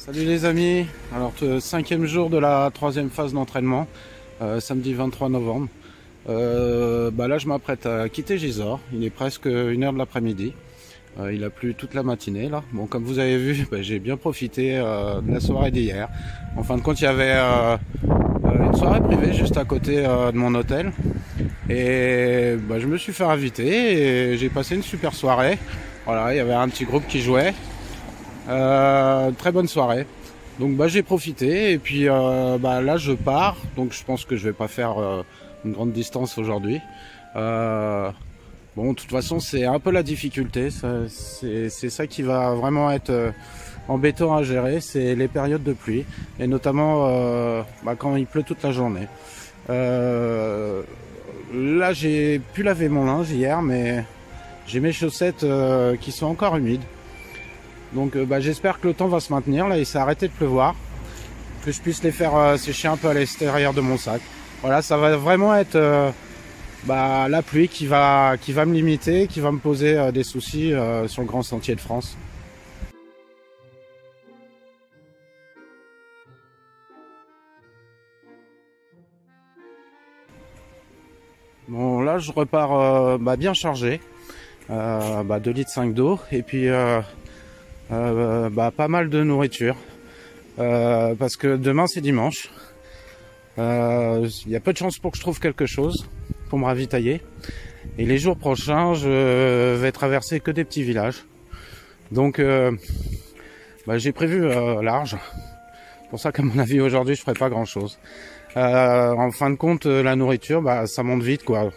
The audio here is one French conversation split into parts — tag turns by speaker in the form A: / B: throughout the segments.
A: Salut les amis, alors cinquième jour de la troisième phase d'entraînement, samedi 23 novembre. Là je m'apprête à quitter Gisors, il est presque 1h de l'après-midi. Il a plu toute la matinée là. Bon, comme vous avez vu, j'ai bien profité de la soirée d'hier. En fin de compte, il y avait une soirée privée juste à côté de mon hôtel. Et je me suis fait inviter et j'ai passé une super soirée. Voilà, il y avait un petit groupe qui jouait. Très bonne soirée. Donc j'ai profité et puis là je pars. Donc je pense que je vais pas faire une grande distance aujourd'hui. Bon, de toute façon, c'est un peu la difficulté. C'est ça qui va vraiment être embêtant à gérer, c'est les périodes de pluie. Et notamment quand il pleut toute la journée. Là, j'ai pu laver mon linge hier, mais j'ai mes chaussettes qui sont encore humides. Donc j'espère que le temps va se maintenir. Là, il s'est arrêté de pleuvoir. Que je puisse les faire sécher un peu à l'extérieur de mon sac. Voilà, ça va vraiment être... la pluie qui va me limiter, qui va me poser des soucis sur le grand sentier de France. Bon, là je repars bien chargé, 2,5 litres d'eau et puis pas mal de nourriture parce que demain c'est dimanche. Il y a peu de chances pour que je trouve quelque chose pour me ravitailler. Et les jours prochains, je vais traverser que des petits villages. Donc, j'ai prévu large. C'est pour ça qu'à mon avis, aujourd'hui, je ferai pas grand-chose. En fin de compte, la nourriture, ça monte vite, quoi.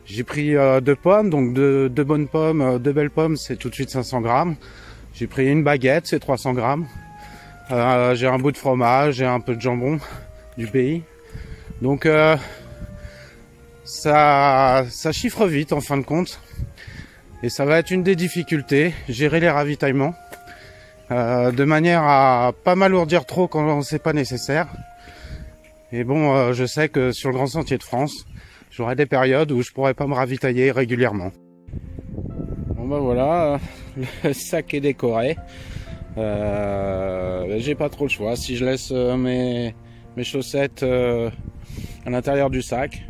A: J'ai pris 2 pommes, donc deux bonnes pommes, 2 belles pommes, c'est tout de suite 500 grammes. J'ai pris une baguette, c'est 300 grammes. J'ai un bout de fromage, j'ai un peu de jambon du pays. Donc ça chiffre vite en fin de compte. Et ça va être une des difficultés, gérer les ravitaillements. De manière à pas m'alourdir trop quand c'est pas nécessaire. Et bon, je sais que sur le grand sentier de France, j'aurai des périodes où je pourrai pas me ravitailler régulièrement. Bon voilà, le sac est décoré. J'ai pas trop le choix. Si je laisse mes chaussettes à l'intérieur du sac,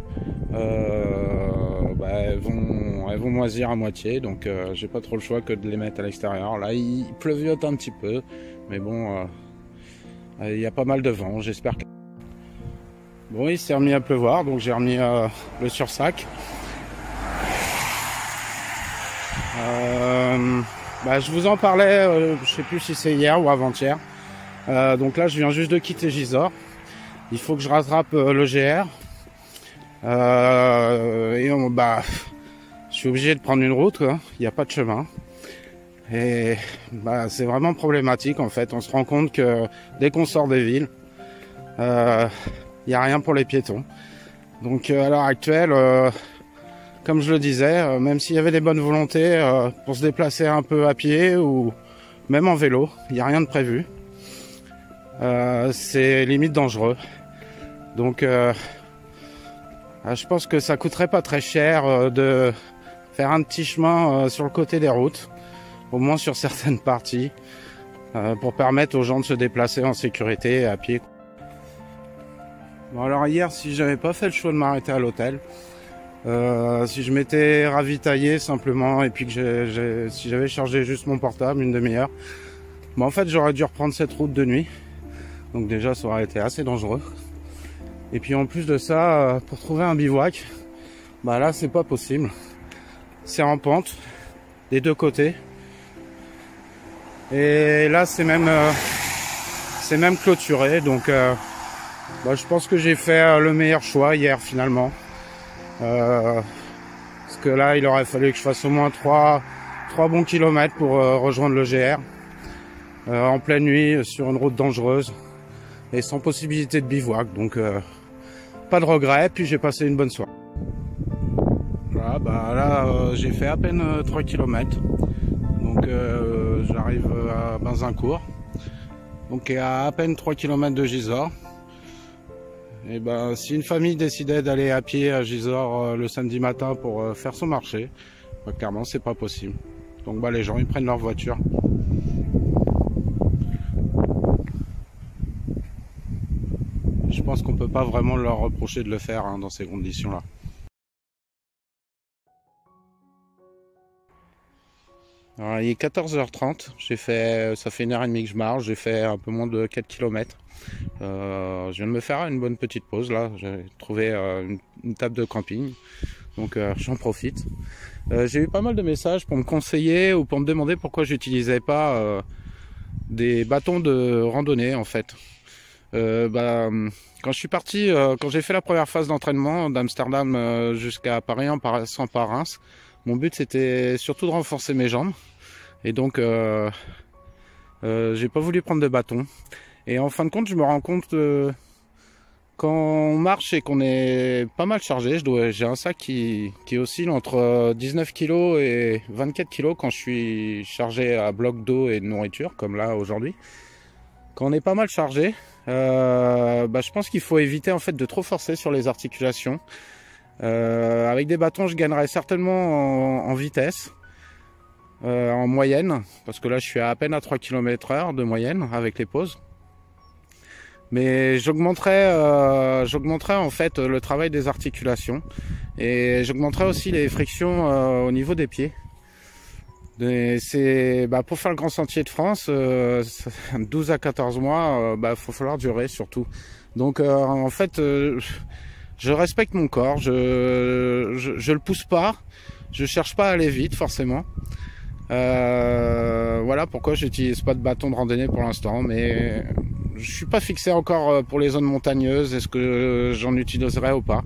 A: elles vont moisir à moitié, donc j'ai pas trop le choix que de les mettre à l'extérieur. Là il pleuviote un petit peu, mais bon, il y a pas mal de vent, j'espère que... Bon, il s'est remis à pleuvoir, donc j'ai remis le sursac. Je vous en parlais, je sais plus si c'est hier ou avant-hier. Donc là je viens juste de quitter Gisors. Il faut que je rattrape le GR. Je suis obligé de prendre une route, quoi. Il n'y a pas de chemin. Et c'est vraiment problématique en fait. On se rend compte que dès qu'on sort des villes, il n'y a rien pour les piétons. Donc à l'heure actuelle, comme je le disais, même s'il y avait des bonnes volontés pour se déplacer un peu à pied ou même en vélo, il n'y a rien de prévu. C'est limite dangereux. Donc je pense que ça coûterait pas très cher de faire un petit chemin sur le côté des routes, au moins sur certaines parties, pour permettre aux gens de se déplacer en sécurité à pied. Bon alors hier, si j'avais pas fait le choix de m'arrêter à l'hôtel, si je m'étais ravitaillé simplement et puis que si j'avais chargé juste mon portable une demi-heure, en fait j'aurais dû reprendre cette route de nuit. Donc déjà ça aurait été assez dangereux. Et puis en plus de ça, pour trouver un bivouac, là c'est pas possible. C'est en pente des deux côtés. Et là c'est même clôturé. Donc je pense que j'ai fait le meilleur choix hier finalement. Parce que là il aurait fallu que je fasse au moins 3 bons kilomètres pour rejoindre le GR. En pleine nuit sur une route dangereuse. Et sans possibilité de bivouac. Donc pas de regret, puis j'ai passé une bonne soirée. Voilà, là j'ai fait à peine 3 km. Donc j'arrive à Benzincourt. Donc à peine 3 km de Gisors. Et si une famille décidait d'aller à pied à Gisors le samedi matin pour faire son marché, clairement c'est pas possible. Donc les gens ils prennent leur voiture. pense qu'on peut pas vraiment leur reprocher de le faire hein, dans ces conditions-là. Alors, il est 14h30, ça fait 1h30 que je marche, j'ai fait un peu moins de 4 km. Je viens de me faire une bonne petite pause là, j'ai trouvé une table de camping, donc j'en profite. J'ai eu pas mal de messages pour me conseiller ou pour me demander pourquoi j'utilisais pas des bâtons de randonnée en fait. Quand je suis parti, quand j'ai fait la première phase d'entraînement d'Amsterdam jusqu'à Paris en passant par Reims, mon but c'était surtout de renforcer mes jambes et donc j'ai pas voulu prendre de bâton. Et en fin de compte, je me rends compte quand on marche et qu'on est pas mal chargé, j'ai un sac qui oscille entre 19 kg et 24 kg quand je suis chargé à bloc d'eau et de nourriture, comme là aujourd'hui. Quand on est pas mal chargé, je pense qu'il faut éviter en fait de trop forcer sur les articulations. Avec des bâtons, je gagnerais certainement en vitesse, en moyenne, parce que là je suis à peine à 3 km/h de moyenne avec les pauses. Mais j'augmenterai en fait le travail des articulations et j'augmenterai aussi les frictions au niveau des pieds. C'est pour faire le Grand Sentier de France, 12 à 14 mois, faut falloir durer surtout. Donc en fait, je respecte mon corps, je le pousse pas, je cherche pas à aller vite forcément. Voilà pourquoi j'utilise pas de bâton de randonnée pour l'instant, mais je suis pas fixé encore pour les zones montagneuses. Est-ce que j'en utiliserai ou pas?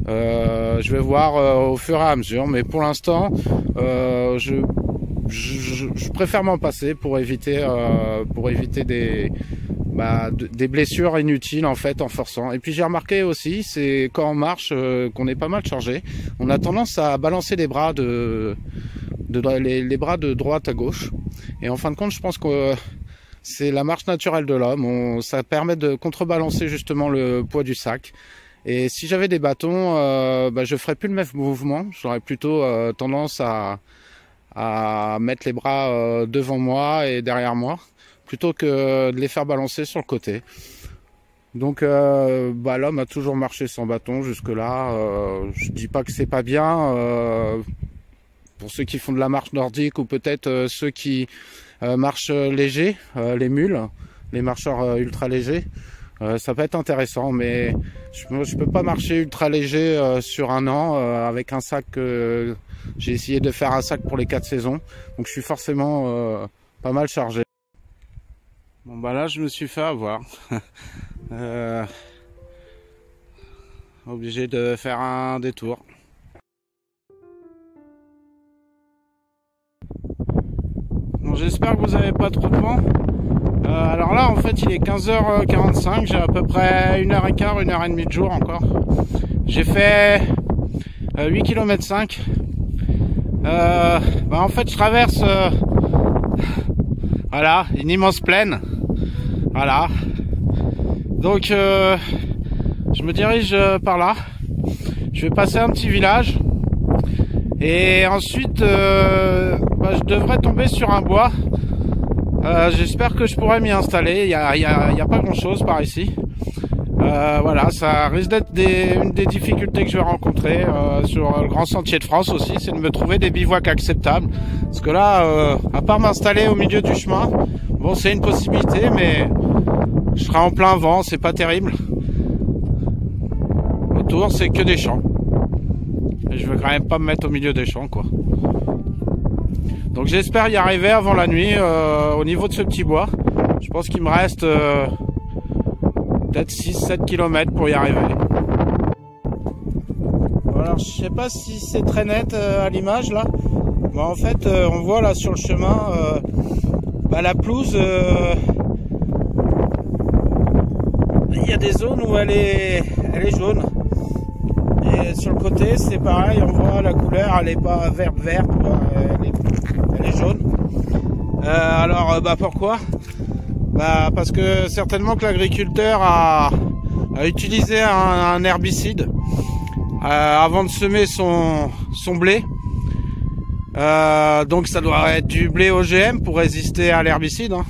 A: Je vais voir au fur et à mesure, mais pour l'instant, je préfère m'en passer pour éviter des blessures inutiles en fait en forçant. Et puis j'ai remarqué aussi, c'est quand on marche qu'on est pas mal chargé, on a tendance à balancer les bras les bras de droite à gauche. Et en fin de compte, je pense que c'est la marche naturelle de l'homme. Ça permet de contrebalancer justement le poids du sac. Et si j'avais des bâtons, je ferais plus le même mouvement. J'aurais plutôt tendance à mettre les bras devant moi et derrière moi, plutôt que de les faire balancer sur le côté. Donc l'homme a toujours marché sans bâton jusque-là. Je dis pas que c'est pas bien. Pour ceux qui font de la marche nordique ou peut-être ceux qui marchent légers, les mules, les marcheurs ultra légers, ça peut être intéressant, mais je peux pas marcher ultra léger sur un an avec un sac. J'ai essayé de faire un sac pour les 4 saisons, donc je suis forcément pas mal chargé. Bon là je me suis fait avoir. Obligé de faire un détour. Bon, j'espère que vous n'avez pas trop de vent. Alors là en fait il est 15h45, j'ai à peu près 1h15, 1h30 de jour encore. J'ai fait 8 km 5. En fait je traverse voilà, une immense plaine. Voilà. Donc je me dirige par là. Je vais passer un petit village. Et ensuite je devrais tomber sur un bois. J'espère que je pourrai m'y installer. Il y a pas grand chose par ici. Voilà, ça risque d'être une des difficultés que je vais rencontrer sur le Grand Sentier de France aussi, c'est de me trouver des bivouacs acceptables. Parce que là, à part m'installer au milieu du chemin, bon c'est une possibilité, mais je serai en plein vent, c'est pas terrible. Autour, c'est que des champs. Et je veux quand même pas me mettre au milieu des champs, quoi. Donc j'espère y arriver avant la nuit au niveau de ce petit bois. Je pense qu'il me reste peut-être 6-7 km pour y arriver. Alors je sais pas si c'est très net à l'image là. En fait on voit là sur le chemin la pelouse. Il y a des zones où elle est jaune. Et sur le côté c'est pareil, on voit la couleur, elle est pas verte, elle est jaune. Alors pourquoi ? Parce que certainement que l'agriculteur a utilisé un herbicide avant de semer son blé. Donc ça doit être du blé OGM pour résister à l'herbicide. Hein.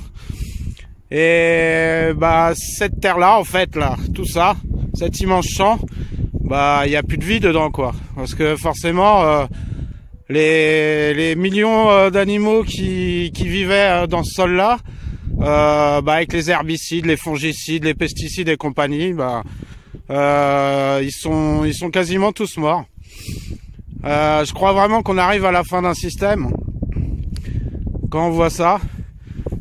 A: Et cette terre là en fait là, tout ça, cet immense champ, bah il n'y a plus de vie dedans quoi. Parce que forcément les millions d'animaux qui vivaient dans ce sol là, avec les herbicides, les fongicides, les pesticides et compagnie, ils sont quasiment tous morts. Je crois vraiment qu'on arrive à la fin d'un système quand on voit ça.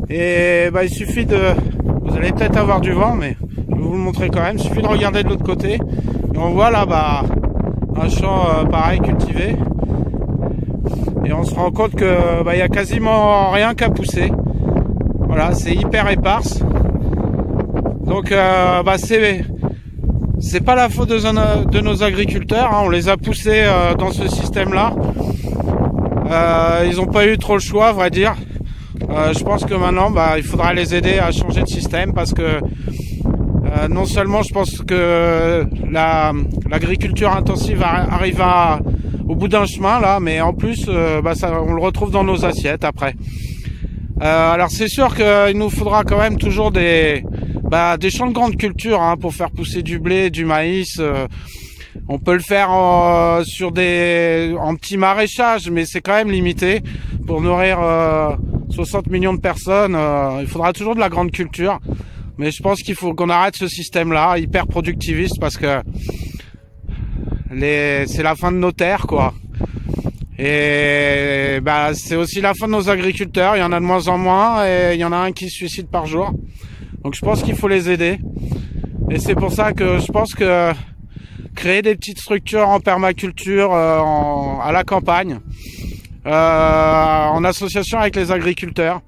A: Et il suffit vous allez peut-être avoir du vent, mais je vais vous le montrer quand même. Il suffit de regarder de l'autre côté et on voit là un champ pareil cultivé. Et on se rend compte que y a quasiment rien qu'à pousser. Voilà, c'est hyper éparse. Donc c'est pas la faute de nos agriculteurs, hein. On les a poussés dans ce système-là. Ils n'ont pas eu trop le choix, à vrai dire. Je pense que maintenant, il faudra les aider à changer de système parce que non seulement je pense que l'agriculture intensive arrive au bout d'un chemin là, mais en plus, on le retrouve dans nos assiettes après. Alors c'est sûr qu'il nous faudra quand même toujours des champs de grande culture hein, pour faire pousser du blé, du maïs. On peut le faire en petit maraîchage, mais c'est quand même limité. Pour nourrir 60 millions de personnes, il faudra toujours de la grande culture. Mais je pense qu'il faut qu'on arrête ce système-là, hyper productiviste, parce que c'est la fin de nos terres, quoi. Et c'est aussi la fin de nos agriculteurs. Il y en a de moins en moins, et il y en a un qui se suicide par jour. Donc je pense qu'il faut les aider. Et c'est pour ça que je pense que créer des petites structures en permaculture à la campagne, en association avec les agriculteurs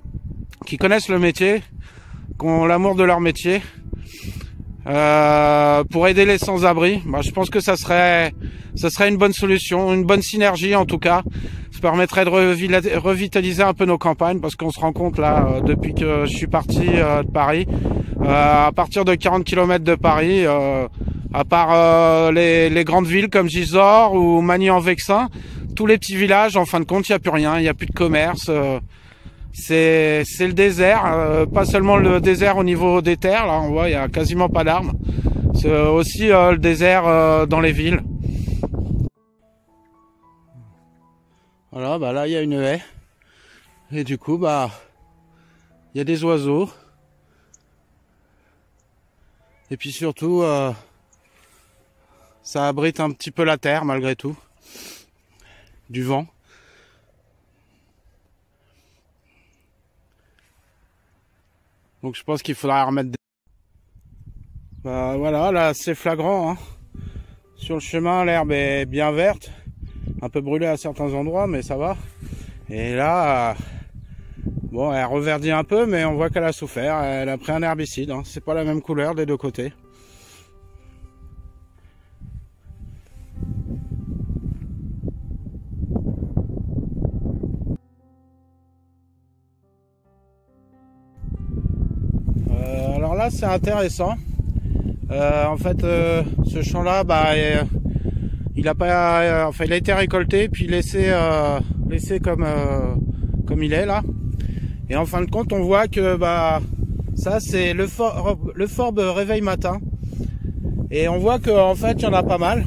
A: qui connaissent le métier, qui ont l'amour de leur métier, pour aider les sans-abri, je pense que ça serait une bonne solution, une bonne synergie en tout cas. Ça permettrait de revitaliser un peu nos campagnes, parce qu'on se rend compte là, depuis que je suis parti de Paris, à partir de 40 km de Paris, à part les grandes villes comme Gisors ou Magny-en-Vexin, tous les petits villages, en fin de compte, il n'y a plus rien, il n'y a plus de commerce. C'est le désert, pas seulement le désert au niveau des terres, là on voit il y a quasiment pas d'arbres. C'est aussi le désert dans les villes. Voilà, là il y a une haie. Et du coup il y a des oiseaux. Et puis surtout ça abrite un petit peu la terre malgré tout. Du vent. Donc je pense qu'il faudra remettre des... voilà, là c'est flagrant hein. Sur le chemin l'herbe est bien verte, un peu brûlée à certains endroits mais ça va. Et là elle reverdit un peu, mais on voit qu'elle a souffert. Elle a pris un herbicide hein. C'est pas la même couleur des deux côtés. Alors là c'est intéressant. En fait ce champ là il a été récolté puis laissé comme il est là. Et en fin de compte on voit que ça c'est le forbe réveil matin. Et on voit qu'en fait il y en a pas mal.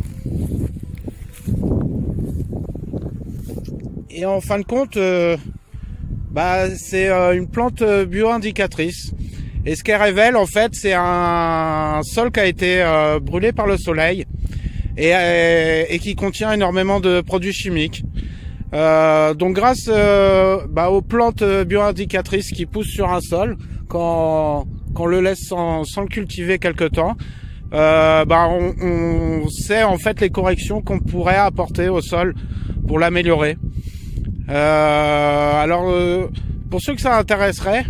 A: Et en fin de compte c'est une plante bio-indicatrice. Et ce qu'elle révèle, en fait, c'est un sol qui a été brûlé par le soleil et qui contient énormément de produits chimiques. Donc, grâce aux plantes bio-indicatrices qui poussent sur un sol, quand on le laisse sans le cultiver quelque temps, on sait en fait les corrections qu'on pourrait apporter au sol pour l'améliorer. Pour ceux que ça intéresserait,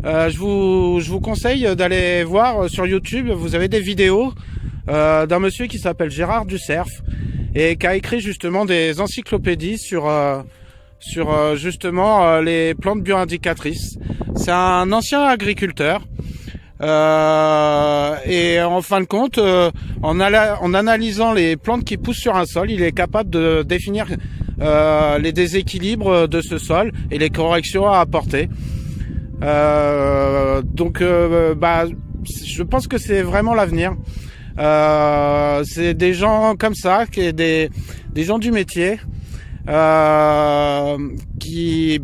A: je vous conseille d'aller voir sur YouTube. Vous avez des vidéos d'un monsieur qui s'appelle Gérard Ducerf et qui a écrit justement des encyclopédies sur justement les plantes bio-indicatrices. C'est un ancien agriculteur et en fin de compte, en analysant les plantes qui poussent sur un sol, il est capable de définir les déséquilibres de ce sol et les corrections à apporter. Je pense que c'est vraiment l'avenir. C'est des gens comme ça, des gens du métier, qui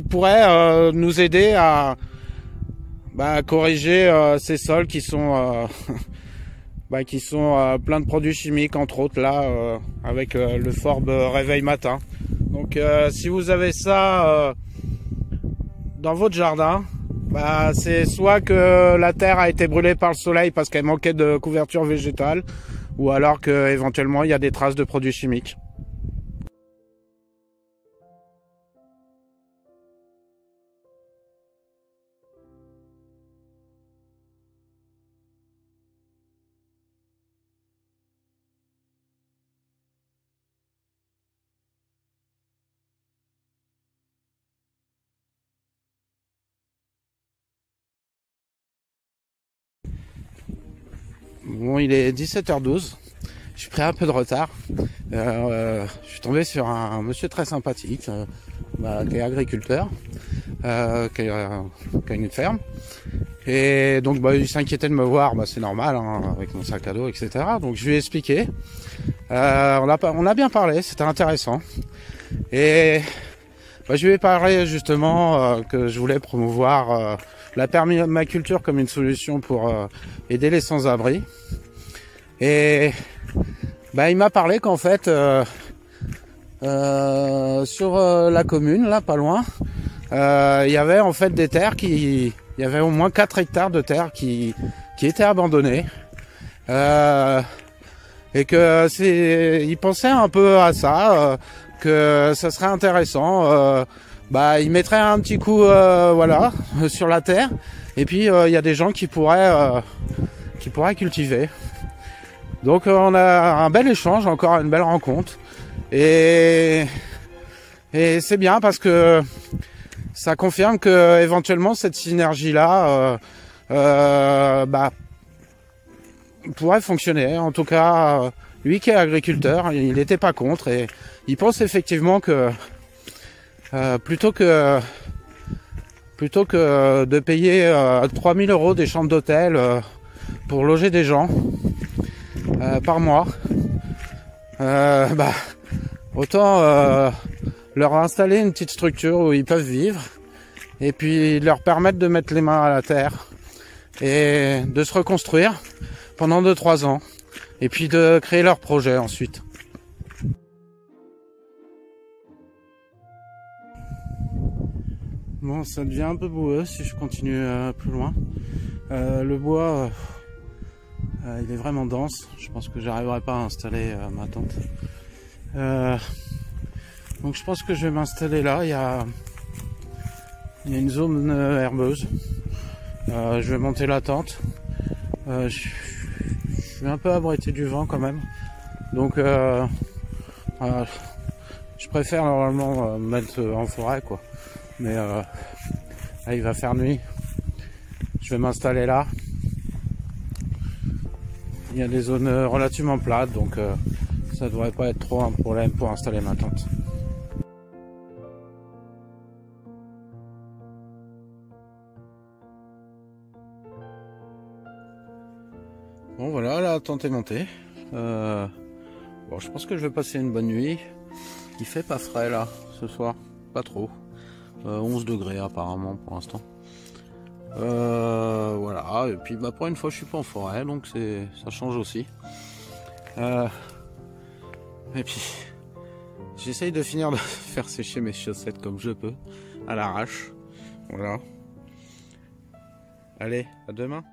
A: pourraient nous aider à corriger ces sols qui sont pleins de produits chimiques, entre autres là, avec le Forbe réveil matin. Donc si vous avez ça dans votre jardin, c'est soit que la terre a été brûlée par le soleil parce qu'elle manquait de couverture végétale, ou alors que éventuellement il y a des traces de produits chimiques. Bon, il est 17h12. Je suis pris un peu de retard. Je suis tombé sur un monsieur très sympathique, qui est agriculteur, qui a une ferme. Et donc il s'inquiétait de me voir, c'est normal, hein, avec mon sac à dos, etc. Donc je lui ai expliqué. On a bien parlé, c'était intéressant. Et je lui ai parlé justement que je voulais promouvoir la permaculture comme une solution pour aider les sans-abri. Et il m'a parlé qu'en fait sur la commune, là pas loin, il y avait en fait des terres il y avait au moins 4 hectares de terre qui étaient abandonnés. Et que il pensait un peu à ça, que ça serait intéressant. Il mettrait un petit coup sur la terre, et puis il y a des gens qui pourraient cultiver. Donc on a un bel échange, encore une belle rencontre, et c'est bien parce que ça confirme que éventuellement cette synergie là pourrait fonctionner. En tout cas, lui qui est agriculteur, il n'était pas contre, et il pense effectivement que plutôt que de payer 3000 € des chambres d'hôtel pour loger des gens par mois, autant leur installer une petite structure où ils peuvent vivre, et puis leur permettre de mettre les mains à la terre et de se reconstruire pendant 2-3 ans, et puis de créer leur projet ensuite. Bon, ça devient un peu boueux si je continue plus loin. Le bois, il est vraiment dense. Je pense que j'arriverai pas à installer ma tente. Donc je pense que je vais m'installer là. Il y a une zone herbeuse. Je vais monter la tente. Je suis un peu abrité du vent quand même. Donc je préfère normalement me mettre en forêt, quoi. Mais là, il va faire nuit. Je vais m'installer là. Il y a des zones relativement plates, donc ça devrait pas être trop un problème pour installer ma tente. Bon voilà, la tente est montée. Bon, je pense que je vais passer une bonne nuit. Il fait pas frais là ce soir, pas trop. 11 degrés apparemment pour l'instant. Voilà, et puis pour une fois je suis pas en forêt, donc ça change aussi. Et puis j'essaye de finir de faire sécher mes chaussettes comme je peux, à l'arrache. Voilà. Allez, à demain.